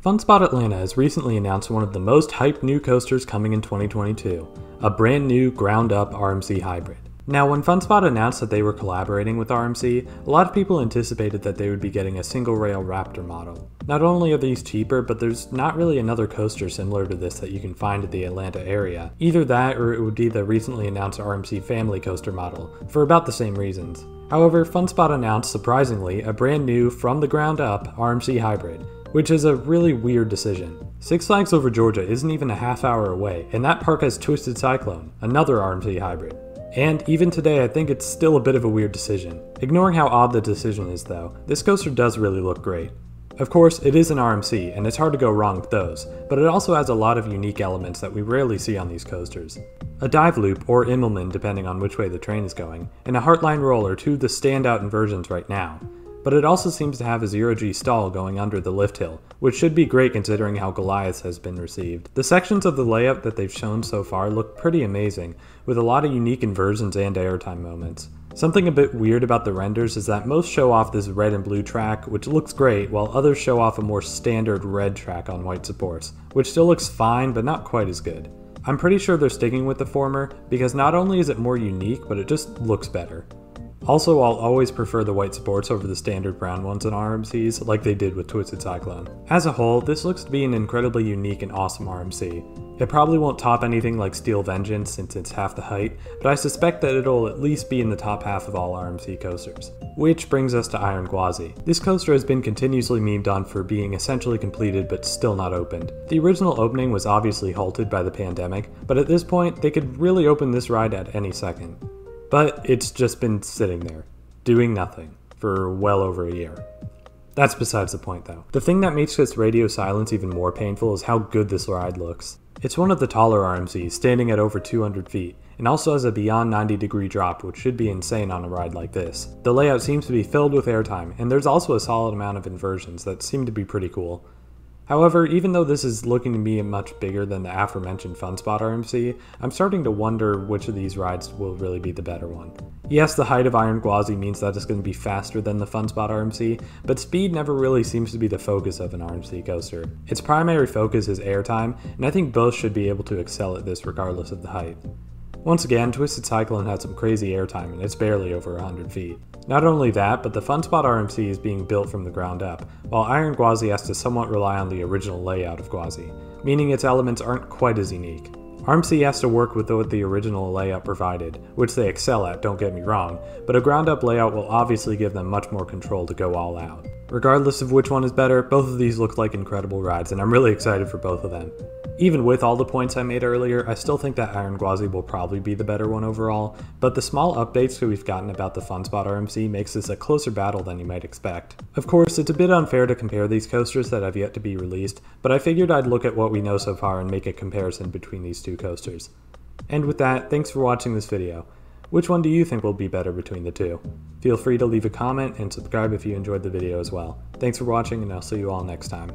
FunSpot Atlanta has recently announced one of the most hyped new coasters coming in 2022, a brand new ground-up RMC hybrid. Now, when FunSpot announced that they were collaborating with RMC, a lot of people anticipated that they would be getting a single-rail Raptor model. Not only are these cheaper, but there's not really another coaster similar to this that you can find in the Atlanta area. Either that, or it would be the recently announced RMC family coaster model, for about the same reasons. However, FunSpot announced, surprisingly, a brand new, from-the-ground-up RMC hybrid, which is a really weird decision. Six Flags Over Georgia isn't even a half hour away, and that park has Twisted Cyclone, another RMC hybrid. And even today, I think it's still a bit of a weird decision. Ignoring how odd the decision is though, this coaster does really look great. Of course, it is an RMC, and it's hard to go wrong with those, but it also has a lot of unique elements that we rarely see on these coasters. A dive loop, or Immelman depending on which way the train is going, and a Heartline roll are two of the standout inversions right now. But it also seems to have a zero-G stall going under the lift hill, which should be great considering how Goliath has been received. The sections of the layout that they've shown so far look pretty amazing, with a lot of unique inversions and airtime moments. Something a bit weird about the renders is that most show off this red and blue track, which looks great, while others show off a more standard red track on white supports, which still looks fine but not quite as good. I'm pretty sure they're sticking with the former, because not only is it more unique, but it just looks better. Also, I'll always prefer the white supports over the standard brown ones in RMCs, like they did with Twisted Cyclone. As a whole, this looks to be an incredibly unique and awesome RMC. It probably won't top anything like Steel Vengeance since it's half the height, but I suspect that it'll at least be in the top half of all RMC coasters. Which brings us to Iron Gwazi. This coaster has been continuously memed on for being essentially completed but still not opened. The original opening was obviously halted by the pandemic, but at this point, they could really open this ride at any second. But it's just been sitting there, doing nothing, for well over a year. That's besides the point though. The thing that makes this radio silence even more painful is how good this ride looks. It's one of the taller RMCs, standing at over 200 feet, and also has a beyond 90-degree drop, which should be insane on a ride like this. The layout seems to be filled with airtime, and there's also a solid amount of inversions that seem to be pretty cool. However, even though this is looking to be much bigger than the aforementioned FunSpot RMC, I'm starting to wonder which of these rides will really be the better one. Yes, the height of Iron Gwazi means that it's going to be faster than the FunSpot RMC, but speed never really seems to be the focus of an RMC coaster. Its primary focus is airtime, and I think both should be able to excel at this regardless of the height. Once again, Twisted Cyclone had some crazy airtime and it's barely over 100 feet. Not only that, but the FunSpot RMC is being built from the ground up, while Iron Gwazi has to somewhat rely on the original layout of Gwazi, meaning its elements aren't quite as unique. RMC has to work with what the original layout provided, which they excel at, don't get me wrong, but a ground up layout will obviously give them much more control to go all out. Regardless of which one is better, both of these look like incredible rides and I'm really excited for both of them. Even with all the points I made earlier, I still think that Iron Gwazi will probably be the better one overall, but the small updates that we've gotten about the FunSpot RMC makes this a closer battle than you might expect. Of course, it's a bit unfair to compare these coasters that have yet to be released, but I figured I'd look at what we know so far and make a comparison between these two coasters. And with that, thanks for watching this video. Which one do you think will be better between the two? Feel free to leave a comment and subscribe if you enjoyed the video as well. Thanks for watching and I'll see you all next time.